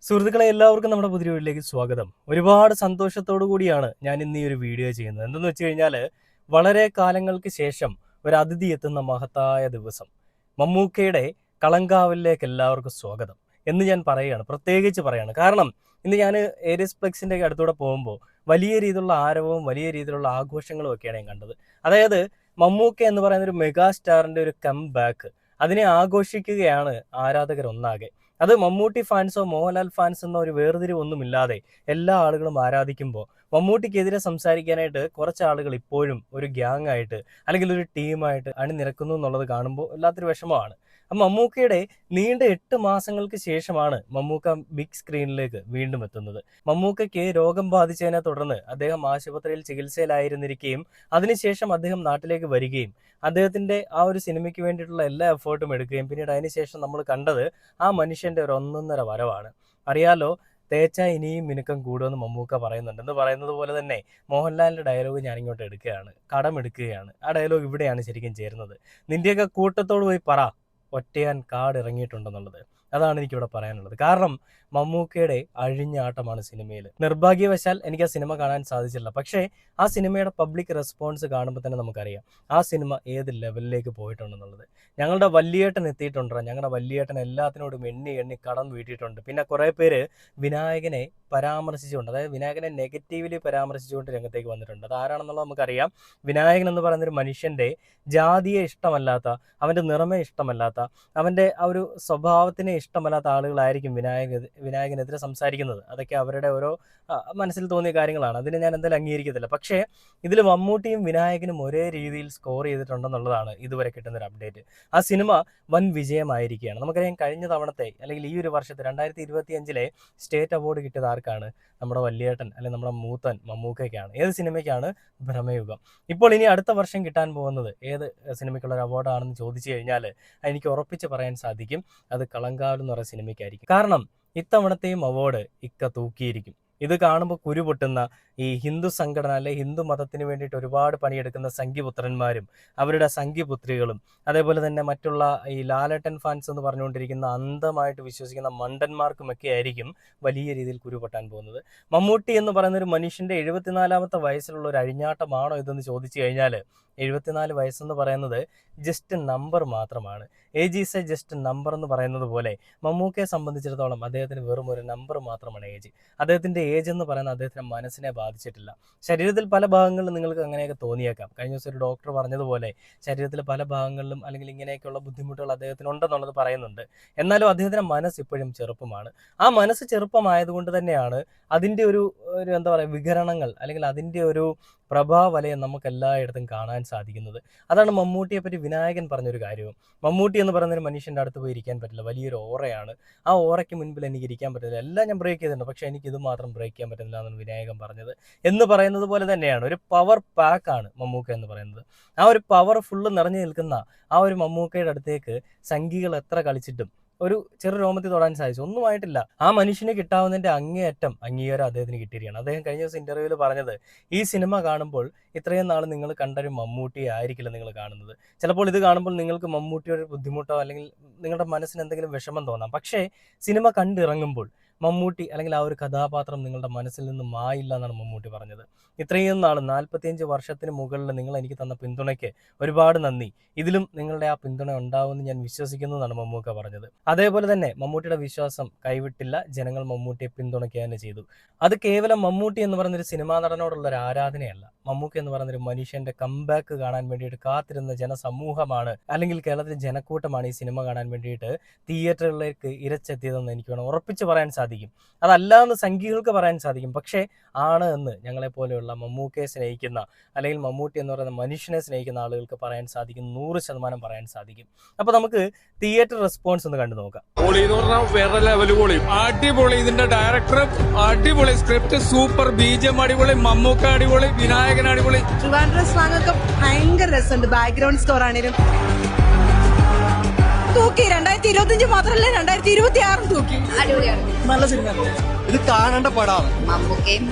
സുഹൃത്തുക്കളെ എല്ലാവർക്കും നമ്മുടെ പുതിയ വീഡിയോയിലേക്ക് സ്വാഗതം. ഒരുപാട് സന്തോഷത്തോടു കൂടിയാണ് ഞാൻ ഇന്ന് ഈ ഒരു വീഡിയോ ചെയ്യുന്നത്. എന്തെന്ന് വെച്ച് കഴിഞ്ഞാൽ വളരെ കാലങ്ങൾക്ക് ശേഷം ഒരു അതിഥി എത്തുന്ന മഹത്തായ ദിവസം. മമ്മൂക്കയുടെ കളങ്കാവലിലേക്ക് എല്ലാവർക്കും സ്വാഗതം എന്ന് ഞാൻ പറയുകയാണ്, പ്രത്യേകിച്ച് പറയുകയാണ്. കാരണം ഇന്ന് ഞാൻ ഏരിയസ് ഫ്ലെക്സിൻ്റെ അടുത്തൂടെ പോകുമ്പോൾ വലിയ രീതിയിലുള്ള ആരവവും വലിയ രീതിയിലുള്ള ആഘോഷങ്ങളും ഒക്കെയാണ് ഞാൻ കണ്ടത്. അതായത് മമ്മൂക്ക എന്ന് പറയുന്ന ഒരു മെഗാ സ്റ്റാറിൻ്റെ ഒരു കം ബാക്ക്, അതിനെ ആഘോഷിക്കുകയാണ് ആരാധകർ ഒന്നാകെ. അത് മമ്മൂട്ടി ഫാൻസോ മോഹൻലാൽ ഫാൻസ് എന്നോ ഒരു വേർതിരിവൊന്നുമില്ലാതെ എല്ലാ ആളുകളും ആരാധിക്കുമ്പോൾ മമ്മൂട്ടിക്കെതിരെ സംസാരിക്കാനായിട്ട് കുറച്ച് ആളുകൾ ഇപ്പോഴും ഒരു ഗ്യാങ് ആയിട്ട് അല്ലെങ്കിൽ ഒരു ടീമായിട്ട് അണിനിരക്കുന്നു എന്നുള്ളത് കാണുമ്പോൾ വല്ലാത്തൊരു വിഷമമാണ്. മമ്മൂക്കയുടെ നീണ്ട 8 മാസങ്ങൾക്ക് ശേഷമാണ് മമ്മൂക്ക ബിഗ് സ്ക്രീനിലേക്ക് വീണ്ടും എത്തുന്നത്. മമ്മൂക്കയ്ക്ക് രോഗം ബാധിച്ചതിനെ തുടർന്ന് അദ്ദേഹം ആശുപത്രിയിൽ ചികിത്സയിലായിരുന്നിരിക്കുകയും അതിനുശേഷം അദ്ദേഹം നാട്ടിലേക്ക് വരികയും അദ്ദേഹത്തിന്റെ ആ ഒരു സിനിമയ്ക്ക് വേണ്ടിയിട്ടുള്ള എല്ലാ എഫേർട്ടും എടുക്കുകയും പിന്നീട് അതിനുശേഷം നമ്മൾ കണ്ടത് ആ മനുഷ്യന്റെ ഒരു ഒന്നൊന്നര വരവാണ്. അറിയാലോ, തേച്ചാ ഇനിയും മിനുക്കം കൂടുമെന്ന് മമ്മൂക്ക പറയുന്നുണ്ട്. എന്ന് പറയുന്നത് പോലെ തന്നെ മോഹൻലാലിന്റെ ഡയലോഗ് ഞാനിങ്ങോട്ട് എടുക്കുകയാണ്, കടമെടുക്കുകയാണ്. ആ ഡയലോഗ് ഇവിടെയാണ് ശരിക്കും ചേരുന്നത്. നിന്റെയൊക്കെ കൂട്ടത്തോട് പോയി പറ ഒറ്റയാൻ കാട് ഇറങ്ങിയിട്ടുണ്ടെന്നുള്ളത്. അതാണ് എനിക്കിവിടെ പറയാനുള്ളത്. കാരണം മമ്മൂക്കയുടെ അഴിഞ്ഞാട്ടമാണ് സിനിമയിൽ. നിർഭാഗ്യവശാൽ എനിക്ക് ആ സിനിമ കാണാൻ സാധിച്ചില്ല. പക്ഷേ ആ സിനിമയുടെ പബ്ലിക് റെസ്പോൺസ് കാണുമ്പോൾ തന്നെ നമുക്കറിയാം ആ സിനിമ ഏത് ലെവലിലേക്ക് പോയിട്ടുണ്ടെന്നുള്ളത്. ഞങ്ങളുടെ വല്യേട്ടൻ എത്തിയിട്ടുണ്ട്, ഞങ്ങളുടെ വല്യേട്ടൻ എല്ലാത്തിനോടും എണ്ണി എണ്ണി കടം വീട്ടിയിട്ടുണ്ട്. പിന്നെ കുറേ പേര് വിനായകനെ പരാമർശിച്ചുകൊണ്ട്, അതായത് വിനായകനെ നെഗറ്റീവ്ലി പരാമർശിച്ചുകൊണ്ട് രംഗത്തേക്ക് വന്നിട്ടുണ്ട്. അത് ആരാണെന്നുള്ളത് നമുക്കറിയാം. വിനായകൻ എന്ന് പറയുന്നൊരു മനുഷ്യൻ്റെ ജാതിയെ ഇഷ്ടമല്ലാത്ത, അവൻ്റെ നിറമെ ഇഷ്ടമല്ലാത്ത, അവൻ്റെ ആ ഒരു സ്വഭാവത്തിനെ ഇഷ്ടമല്ലാത്ത ആളുകളായിരിക്കും വിനായകനെതിരെ സംസാരിക്കുന്നത്. അതൊക്കെ അവരുടെ ഓരോ മനസ്സിൽ തോന്നിയ കാര്യങ്ങളാണ്. അതിന് ഞാൻ എന്തായാലും അംഗീകരിക്കത്തില്ല. പക്ഷേ ഇതിൽ മമ്മൂട്ടിയും വിനായകനും ഒരേ രീതിയിൽ സ്കോർ ചെയ്തിട്ടുണ്ടെന്നുള്ളതാണ് ഇതുവരെ കിട്ടുന്നൊരു അപ്ഡേറ്റ്. ആ സിനിമ വൻ വിജയമായിരിക്കുകയാണ്. നമുക്കറിയാം കഴിഞ്ഞ തവണത്തെ അല്ലെങ്കിൽ ഈ ഒരു വർഷത്തെ 2025 സ്റ്റേറ്റ് അവാർഡ് കിട്ടിയത് ആർക്കാണ്? നമ്മുടെ വല്യേട്ടൻ അല്ലെങ്കിൽ നമ്മുടെ മൂത്തൻ മമ്മൂക്കയ്ക്കാണ്. ഏത് സിനിമയ്ക്കാണ്? ഭ്രമയുഗം. ഇപ്പോൾ ഇനി അടുത്ത വർഷം കിട്ടാൻ പോകുന്നത് ഏത് സിനിമയ്ക്കുള്ള ഒരു അവാർഡാണെന്ന് ചോദിച്ചു കഴിഞ്ഞാൽ എനിക്ക് ഉറപ്പിച്ച് പറയാൻ സാധിക്കും അത് കളങ്കാവൽ എന്ന് പറയുന്ന സിനിമയ്ക്കായിരിക്കും. കാരണം ഇത്തവണത്തെയും അവാർഡ് ഇക്ക തൂക്കിയിരിക്കും. ഇത് കാണുമ്പോൾ കുരുപൊട്ടുന്ന ഈ ഹിന്ദു സംഘടന അല്ലെ ഹിന്ദു മതത്തിന് വേണ്ടിയിട്ട് ഒരുപാട് പണിയെടുക്കുന്ന സംഘിപുത്രന്മാരും അവരുടെ സംഘിപുത്രികളും അതേപോലെ തന്നെ മറ്റുള്ള ഈ ലാലേട്ടൻ ഫാൻസ് എന്ന് പറഞ്ഞുകൊണ്ടിരിക്കുന്ന അന്ധമായിട്ട് വിശ്വസിക്കുന്ന മണ്ടന്മാർക്കുമൊക്കെ ആയിരിക്കും വലിയ രീതിയിൽ കുരുപൊട്ടാൻ പോകുന്നത്. മമ്മൂട്ടി എന്ന് പറയുന്ന ഒരു മനുഷ്യൻ്റെ 74ാമത്തെ വയസ്സിലുള്ള ഒരു അഴിഞ്ഞാട്ടമാണോ ഇതെന്ന് ചോദിച്ചു കഴിഞ്ഞാൽ 74 വയസ്സെന്ന് പറയുന്നത് ജസ്റ്റ് നമ്പർ മാത്രമാണ്. Age is A just number എന്ന് പറയുന്നത് പോലെ മമ്മൂക്കയെ സംബന്ധിച്ചിടത്തോളം അദ്ദേഹത്തിന് വെറും ഒരു നമ്പർ മാത്രമാണ് ഏജ്. അദ്ദേഹത്തിൻ്റെ ഏജ് എന്ന് പറയുന്നത് അദ്ദേഹത്തിൻ്റെ മനസ്സിനെ ബാധിച്ചിട്ടില്ല. ശരീരത്തിൽ പല ഭാഗങ്ങളിലും നിങ്ങൾക്ക് അങ്ങനെയൊക്കെ തോന്നിയേക്കാം. കഴിഞ്ഞ ദിവസം ഒരു ഡോക്ടർ പറഞ്ഞതുപോലെ ശരീരത്തിൽ പല ഭാഗങ്ങളിലും അല്ലെങ്കിൽ ഇങ്ങനെയൊക്കെയുള്ള ബുദ്ധിമുട്ടുകൾ അദ്ദേഹത്തിനുണ്ടെന്നുള്ളത് പറയുന്നുണ്ട്. എന്നാലും അദ്ദേഹത്തിൻ്റെ മനസ്സ് ഇപ്പോഴും ചെറുപ്പമാണ്. ആ മനസ്സ് ചെറുപ്പമായതുകൊണ്ട് തന്നെയാണ് അതിൻ്റെ ഒരു എന്താ പറയുക വികരണങ്ങൾ അല്ലെങ്കിൽ അതിൻ്റെ ഒരു പ്രഭാവലയം നമുക്ക് എല്ലായിടത്തും കാണാൻ സാധിക്കുന്നത്. അതാണ് മമ്മൂട്ടിയെ പറ്റി വിനായകൻ പറഞ്ഞൊരു കാര്യവും. മമ്മൂട്ടി എന്ന് പറയുന്നൊരു മനുഷ്യൻ്റെ അടുത്ത് പോയി ഇരിക്കാൻ പറ്റില്ല, വലിയൊരു ഓറയാണ്. ആ ഓറയ്ക്ക് മുൻപിൽ എനിക്ക് ഇരിക്കാൻ പറ്റില്ല. എല്ലാം ഞാൻ ബ്രേക്ക് ചെയ്തിട്ടുണ്ട്, പക്ഷേ എനിക്കിത് മാത്രം ബ്രേക്ക് ചെയ്യാൻ പറ്റുന്നില്ല എന്നാണ് വിനായകൻ പറഞ്ഞത്. എന്ന് പറയുന്നത് പോലെ തന്നെയാണ് ഒരു പവർ പാക്കാണ് മമ്മൂക്ക എന്ന് പറയുന്നത്. ആ ഒരു പവർ ഫുള്ള് നിറഞ്ഞു നിൽക്കുന്ന ആ ഒരു മമ്മൂക്കയുടെ അടുത്തേക്ക് സംഘികൾ എത്ര കളിച്ചിട്ടും ഒരു ചെറു രോമത്തിൽ തൊടാൻ സാധിച്ചു, ഒന്നുമായിട്ടില്ല. ആ മനുഷ്യന് കിട്ടാവുന്നതിൻ്റെ അങ്ങേയറ്റം അംഗീകാരം അദ്ദേഹത്തിന് കിട്ടിയിരിക്കുകയാണ്. അദ്ദേഹം കഴിഞ്ഞ ദിവസം ഇന്റർവ്യൂവിൽ പറഞ്ഞത് ഈ സിനിമ കാണുമ്പോൾ ഇത്രയും നാൾ നിങ്ങൾ കണ്ടൊരു മമ്മൂട്ടിയെ ആയിരിക്കില്ല നിങ്ങൾ കാണുന്നത്. ചിലപ്പോൾ ഇത് കാണുമ്പോൾ നിങ്ങൾക്ക് മമ്മൂട്ടിയുടെ ബുദ്ധിമുട്ടോ അല്ലെങ്കിൽ നിങ്ങളുടെ മനസ്സിന് എന്തെങ്കിലും വിഷമം തോന്നാം. പക്ഷേ സിനിമ കണ്ടിറങ്ങുമ്പോൾ മമ്മൂട്ടി അല്ലെങ്കിൽ ആ ഒരു കഥാപാത്രം നിങ്ങളുടെ മനസ്സിൽ നിന്ന് മായില്ല എന്നാണ് മമ്മൂട്ടി പറഞ്ഞത്. ഇത്രയും നാൾ 45 വർഷത്തിന് മുകളിൽ നിങ്ങൾ എനിക്ക് തന്ന പിന്തുണയ്ക്ക് ഒരുപാട് നന്ദി. ഇതിലും നിങ്ങളുടെ ആ പിന്തുണ ഉണ്ടാവുമെന്ന് ഞാൻ വിശ്വസിക്കുന്നു എന്നാണ് മമ്മൂക്ക പറഞ്ഞത്. അതേപോലെ തന്നെ മമ്മൂട്ടിയുടെ വിശ്വാസം കൈവിട്ടില്ല. ജനങ്ങൾ മമ്മൂട്ടിയെ പിന്തുണയ്ക്കുക തന്നെ ചെയ്തു. അത് കേവലം മമ്മൂട്ടി എന്ന് പറയുന്നൊരു സിനിമാ നടനോടുള്ള ഒരു ആരാധനയല്ല. മമ്മൂക്ക എന്ന് പറയുന്നൊരു മനുഷ്യന്റെ കംബാക്ക് കാണാൻ വേണ്ടിയിട്ട് കാത്തിരുന്ന ജനസമൂഹമാണ്, അല്ലെങ്കിൽ കേരളത്തിലെ ജനക്കൂട്ടമാണ് ഈ സിനിമ കാണാൻ വേണ്ടിയിട്ട് തിയേറ്ററുകളിലേക്ക് ഇരച്ചെത്തിയതെന്ന് എനിക്ക് വേണം ഉറപ്പിച്ച് പറയാൻ സാധിക്കും. അതല്ല എന്ന് സംഘികൾക്ക് പറയാൻ സാധിക്കും. പക്ഷേ ആണ് എന്ന് ഞങ്ങളെപ്പോലെയുള്ള മമ്മൂക്കയെ സ്നേഹിക്കുന്ന അല്ലെങ്കിൽ മമ്മൂട്ടി എന്ന് പറയുന്ന മനുഷ്യനെ സ്നേഹിക്കുന്ന ആളുകൾക്ക് പറയാൻ സാധിക്കും, 100% പറയാൻ സാധിക്കും. അപ്പൊ നമുക്ക് തിയേറ്റർ റെസ്പോൺസ് ഒന്ന് കണ്ടു നോക്കാം. വേറെ ലെവൽ പൊളി, അടിപൊളി. ഇതിന്റെ ഡയറക്ടർ അടിപൊളി, സ്ക്രിപ്റ്റ് സൂപ്പർ, ബിജിഎം അടിപൊളി, മമ്മൂക്ക അടിപൊളി, വിനായകൻ അടിപൊളി. ഒക്കെ ഭയങ്കര രസമുണ്ട്. ബാക്ക്ഗ്രൗണ്ട് സ്കോർ ആണെങ്കിലും തൂക്കി. 2025 മാത്രമല്ല 2026 തൂക്കി. അടിപൊളിയാണ്, നല്ല സിനിമ. ഇത് കാണേണ്ട പടമാണ്. മമ്മൂക്കയും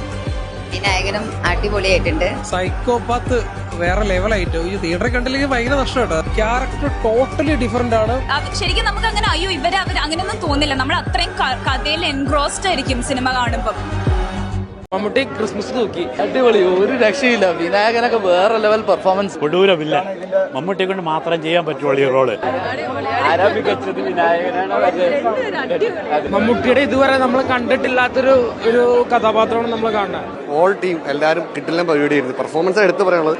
വിനായകനും അടിപൊളിയായിട്ടുണ്ട്. സൈക്കോപാത്ത് വേറെ ലെവലായിട്ട് ഈ തിയേറ്ററിൽ കണ്ടില്ലെങ്കിൽ ഭയങ്കര നഷ്ടമാട്ടോ. ക്യാരക്ടർ ടോട്ടലി ഡിഫറെന്റ് ആണ്. ശരിക്കും നമുക്ക് അങ്ങനെ അയ്യോ അവർ അങ്ങനെയൊന്നും തോന്നില്ല. നമ്മൾ അത്രയും കഥയിൽ എൻഗ്രോസ്ഡ് ആയിരിക്കും സിനിമ കാണുമ്പോൾ. മമ്മൂട്ടി ക്രിസ്മസ് തൂക്കി, അടിപൊളി, ഒരു രക്ഷയില്ല. വിനായകനൊക്കെ വേറെ ലെവൽ പെർഫോമൻസ്. കൊടൂരമില്ല, മമ്മൂട്ടിയെ കൊണ്ട് മാത്രം ചെയ്യാൻ പറ്റുള്ളൂ ഈ റോള്. മമ്മൂട്ടിയുടെ ഇതുവരെ നമ്മൾ കണ്ടിട്ടില്ലാത്തൊരു ഒരു കഥാപാത്രമാണ് നമ്മൾ കാണുന്നത്. ഓൾ ടീം എല്ലാവരും കിട്ടില്ല പരിപാടിയായിരുന്നു. പെർഫോമൻസ് എടുത്ത് പറയാനുള്ളത്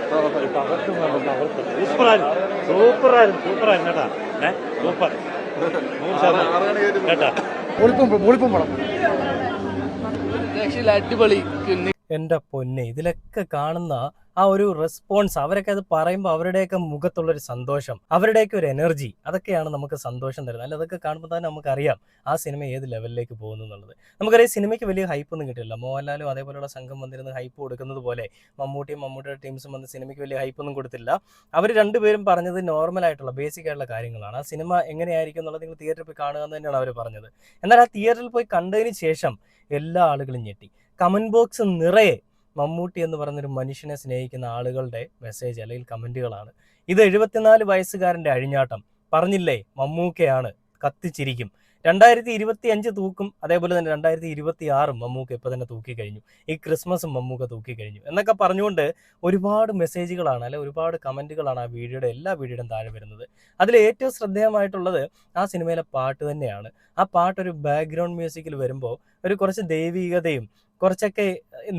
സൂപ്പറായിരുന്നു കേട്ടാ, സൂപ്പർ കേട്ടാ. അടിപൊളി. എൻ്റെ പൊന്നെ, ഇതിലൊക്കെ കാണുന്ന ആ ഒരു റെസ്പോൺസ്, അവരൊക്കെ അത് പറയുമ്പോൾ അവരുടെയൊക്കെ മുഖത്തുള്ളൊരു സന്തോഷം, അവരുടെയൊക്കെ ഒരു എനർജി, അതൊക്കെയാണ് നമുക്ക് സന്തോഷം തരുന്നത്. അല്ല, അതൊക്കെ കാണുമ്പോൾ തന്നെ നമുക്കറിയാം ആ സിനിമ ഏത് ലെവലിലേക്ക് പോകുന്നു എന്നുള്ളത്. നമുക്കറിയാം സിനിമയ്ക്ക് വലിയ ഹൈപ്പൊന്നും കിട്ടില്ല. മോഹൻലാലും അതേപോലെയുള്ള സംഘം വന്നിരുന്ന് ഹൈപ്പ് കൊടുക്കുന്നത് പോലെ മമ്മൂട്ടിയുടെ ടീംസും വന്ന് സിനിമയ്ക്ക് വലിയ ഹൈപ്പൊന്നും കൊടുത്തില്ല. അവർ രണ്ടുപേരും പറഞ്ഞത് നോർമലായിട്ടുള്ള ബേസിക് ആയിട്ടുള്ള കാര്യങ്ങളാണ്. ആ സിനിമ എങ്ങനെയായിരിക്കും എന്നുള്ളത് നിങ്ങൾ തിയേറ്ററിൽ പോയി കാണുക എന്ന് തന്നെയാണ് അവർ പറഞ്ഞത്. എന്നാൽ ആ തിയേറ്ററിൽ പോയി കണ്ടതിന് ശേഷം എല്ലാ ആളുകളും ഞെട്ടി. കമന്റ് ബോക്സ് നിറയെ മമ്മൂട്ടി എന്ന് പറയുന്നൊരു മനുഷ്യനെ സ്നേഹിക്കുന്ന ആളുകളുടെ മെസ്സേജ് അല്ലെങ്കിൽ കമന്റുകളാണ്. ഇത് 74 വയസ്സുകാരൻ്റെ അഴിഞ്ഞാട്ടം, പറഞ്ഞില്ലേ മമ്മൂക്കയാണ്, കത്തിച്ചിരിക്കും. 2025 തൂക്കും, അതേപോലെ തന്നെ 2026 മമ്മൂക്ക ഇപ്പം തന്നെ തൂക്കി കഴിഞ്ഞു, ഈ ക്രിസ്മസും മമ്മൂക്ക തൂക്കി കഴിഞ്ഞു എന്നൊക്കെ പറഞ്ഞുകൊണ്ട് ഒരുപാട് മെസ്സേജുകളാണ്, അല്ലെ ഒരുപാട് കമൻറ്റുകളാണ് ആ എല്ലാ വീഡിയോയുടെയും താഴെ വരുന്നത്. അതിൽ ഏറ്റവും ശ്രദ്ധേയമായിട്ടുള്ളത് ആ സിനിമയിലെ പാട്ട് തന്നെയാണ്. ആ പാട്ടൊരു ബാക്ക്ഗ്രൗണ്ട് മ്യൂസിക്കിൽ വരുമ്പോൾ ഒരു കുറച്ച് ദൈവികതയും കുറച്ചൊക്കെ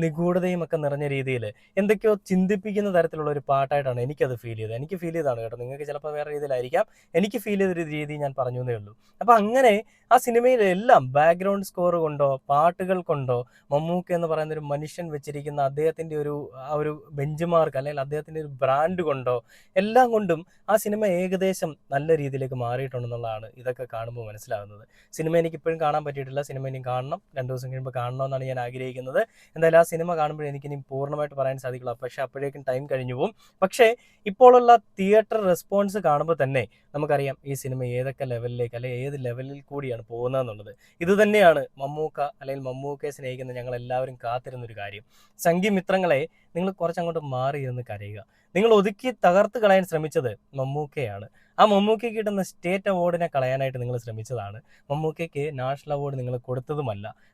നിഗൂഢതയും ഒക്കെ നിറഞ്ഞ രീതിയിൽ എന്തൊക്കെയോ ചിന്തിപ്പിക്കുന്ന തരത്തിലുള്ള ഒരു പാട്ടായിട്ടാണ് എനിക്കത് ഫീൽ ചെയ്തത്. എനിക്ക് ഫീൽ ചെയ്താണ് കേട്ടോ, നിങ്ങൾക്ക് ചിലപ്പോൾ വേറെ രീതിയിലായിരിക്കാം, എനിക്ക് ഫീൽ ചെയ്തൊരു രീതി ഞാൻ പറഞ്ഞു എന്നേ ഉള്ളൂ. അപ്പം അങ്ങനെ ആ സിനിമയിലെല്ലാം ബാക്ക്ഗ്രൗണ്ട് സ്കോർ കൊണ്ടോ പാട്ടുകൾ കൊണ്ടോ മമ്മൂക്ക എന്ന് പറയുന്ന ഒരു മനുഷ്യൻ വെച്ചിരിക്കുന്ന അദ്ദേഹത്തിൻ്റെ ആ ഒരു ബെഞ്ച് മാർക്ക് അല്ലെങ്കിൽ അദ്ദേഹത്തിൻ്റെ ഒരു ബ്രാൻഡ് കൊണ്ടോ എല്ലാം കൊണ്ടും ആ സിനിമ ഏകദേശം നല്ല രീതിയിലേക്ക് മാറിയിട്ടുണ്ടെന്നുള്ളതാണ് ഇതൊക്കെ കാണുമ്പോൾ മനസ്സിലാകുന്നത്. സിനിമ എനിക്കിപ്പോഴും കാണാൻ പറ്റിയിട്ടില്ല, സിനിമ ഇനി കാണണം, 2 ദിവസം കഴിയുമ്പോൾ കാണണമെന്നാണ് ഞാൻ ആഗ്രഹിക്കുന്നത്. എന്തായാലും ആ സിനിമ കാണുമ്പോൾ എനിക്കിനി പൂർണ്ണമായിട്ട് പറയാൻ സാധിക്കില്ല, പക്ഷേ അപ്പോഴേക്കും ടൈം കഴിഞ്ഞു പോകും. പക്ഷേ ഇപ്പോഴുള്ള തിയേറ്റർ റെസ്പോൺസ് കാണുമ്പോൾ തന്നെ നമുക്കറിയാം ഈ സിനിമ ഏതൊക്കെ ലെവലിലേക്ക് അല്ലെങ്കിൽ ഏത് ലെവലിൽ കൂടിയാണ് പോകുന്നതെന്നുള്ളത്. ഇത് തന്നെയാണ് മമ്മൂക്ക അല്ലെങ്കിൽ മമ്മൂക്കയെ സ്നേഹിക്കുന്ന ഞങ്ങൾ എല്ലാവരും കാത്തിരുന്നൊരു കാര്യം. സംഘമിത്രങ്ങളെ, നിങ്ങൾ കുറച്ചങ്ങോട്ട് മാറിയിരുന്ന് കരയുക. നിങ്ങൾ ഒതുക്കി തകർത്ത് കളയാൻ ശ്രമിച്ചത് മമ്മൂക്കയാണ്. ആ മമ്മൂക്കയ്ക്ക് കിട്ടുന്ന സ്റ്റേറ്റ് അവാർഡിനെ കളയാനായിട്ട് നിങ്ങൾ ശ്രമിച്ചതാണ്. മമ്മൂക്കയ്ക്ക് നാഷണൽ അവാർഡ് നിങ്ങൾ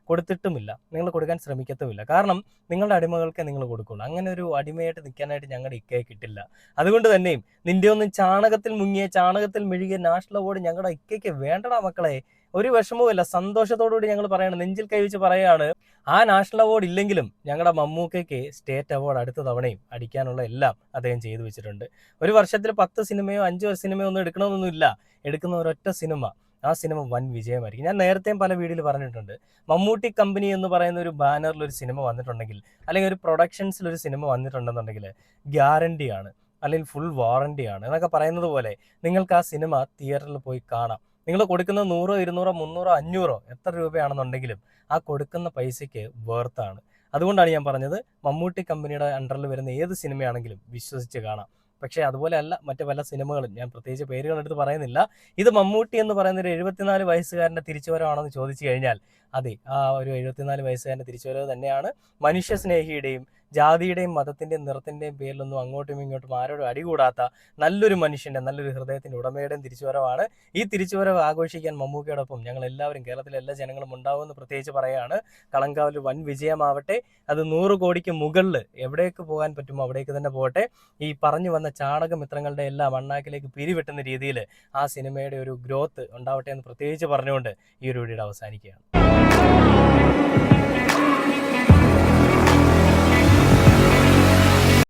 കൊടുത്തിട്ടുമില്ല, നിങ്ങൾ കൊടുക്കാൻ ശ്രമിക്കത്തുമില്ല. കാരണം നിങ്ങളുടെ അടിമകൾക്ക് നിങ്ങൾ കൊടുക്കുള്ളൂ. അങ്ങനെ ഒരു അടിമയായിട്ട് നിൽക്കാനായിട്ട് ഞങ്ങളുടെ ഇക്കയെ കിട്ടില്ല. അതുകൊണ്ട് തന്നെയും നിന്റെ ഒന്നും ചാണകത്തിൽ മുങ്ങിയ ചാണകത്തിൽ മെഴുകിയ നാഷണൽ അവാർഡ് ഞങ്ങളുടെ ഇക്കയ്ക്ക് വേണ്ടടാ മക്കളെ. ഒരു വിഷമവുമില്ല, സന്തോഷത്തോടുകൂടി ഞങ്ങൾ പറയാണ്, നെഞ്ചിൽ കൈവച്ച് പറയാണ്, ആ നാഷണൽ അവാർഡ് ഇല്ലെങ്കിലും ഞങ്ങളുടെ മമ്മൂക്കയ്ക്ക് സ്റ്റേറ്റ് അവാർഡ് അടുത്ത തവണയും അടിക്കാനുള്ള എല്ലാം അദ്ദേഹം ചെയ്തു വെച്ചിട്ടുണ്ട്. ഒരു വർഷത്തിൽ 10 സിനിമയോ 5 സിനിമയോ ഒന്നും എടുക്കണമെന്നൊന്നുമില്ല, എടുക്കുന്ന ഒരൊറ്റ സിനിമ, ആ സിനിമ വൻ വിജയമായിരിക്കും. ഞാൻ നേരത്തെയും പല വീഡിയോയിൽ പറഞ്ഞിട്ടുണ്ട്, മമ്മൂട്ടി കമ്പനി എന്ന് പറയുന്ന ഒരു ബാനറിൽ ഒരു സിനിമ വന്നിട്ടുണ്ടെങ്കിൽ അല്ലെങ്കിൽ ഒരു പ്രൊഡക്ഷൻസിൽ ഒരു സിനിമ വന്നിട്ടുണ്ടെന്നുണ്ടെങ്കിൽ ഗ്യാരണ്ടിയാണ് അല്ലെങ്കിൽ ഫുൾ വാറണ്ടിയാണ് എന്നൊക്കെ പറയുന്നത് പോലെ നിങ്ങൾക്ക് ആ സിനിമ തിയേറ്ററിൽ പോയി കാണാം. നിങ്ങൾ കൊടുക്കുന്ന 100, 200, 300, 500 എത്ര രൂപയാണെന്നുണ്ടെങ്കിലും ആ കൊടുക്കുന്ന പൈസയ്ക്ക് വേർത്താണ്. അതുകൊണ്ടാണ് ഞാൻ പറഞ്ഞത്, മമ്മൂട്ടി കമ്പനിയുടെ അണ്ടറിൽ വരുന്ന ഏത് സിനിമയാണെങ്കിലും വിശ്വസിച്ച് കാണാം. പക്ഷേ അതുപോലെ അല്ല മറ്റു പല സിനിമകളും, ഞാൻ പ്രത്യേകിച്ച് പേരുകൾ എടുത്ത് പറയുന്നില്ല. ഇത് മമ്മൂട്ടി എന്ന് പറയുന്ന ഒരു 74 വയസ്സുകാരൻ്റെ തിരിച്ചുവരവാണെന്ന് ചോദിച്ചു കഴിഞ്ഞാൽ അതെ, ആ ഒരു 74 വയസ്സുകാരൻ്റെ തിരിച്ചുവരവ് തന്നെയാണ്. മനുഷ്യസ്നേഹിയുടെയും ജാതിയുടെയും മതത്തിൻ്റെയും നിറത്തിൻ്റെയും പേരിലൊന്നും അങ്ങോട്ടും ഇങ്ങോട്ടും ആരോടും അടികൂടാത്ത നല്ലൊരു മനുഷ്യൻ്റെ, നല്ലൊരു ഹൃദയത്തിൻ്റെ ഉടമയുടെയും തിരിച്ചുവരവാണ്. ഈ തിരിച്ചുവരവ് ആഘോഷിക്കാൻ മമ്മൂക്കയോടൊപ്പം ഞങ്ങൾ എല്ലാവരും, കേരളത്തിലെ എല്ലാ ജനങ്ങളും ഉണ്ടാവുമെന്ന് പ്രത്യേകിച്ച് പറയുകയാണ്. കളങ്കാവിൽ വൻ വിജയമാവട്ടെ, അത് 100 കോടിക്ക് മുകളിൽ എവിടേക്ക് പോകാൻ പറ്റുമോ അവിടേക്ക് തന്നെ പോകട്ടെ. ഈ പറഞ്ഞു വന്ന ചാണകമിത്രങ്ങളുടെ എല്ലാം മണ്ണാക്കിലേക്ക് പിരിവെട്ടുന്ന രീതിയിൽ ആ സിനിമയുടെ ഒരു ഗ്രോത്ത് ഉണ്ടാവട്ടെ എന്ന് പ്രത്യേകിച്ച് പറഞ്ഞുകൊണ്ട് ഈ ഒരു വീഡിയോ അവസാനിക്കുകയാണ്.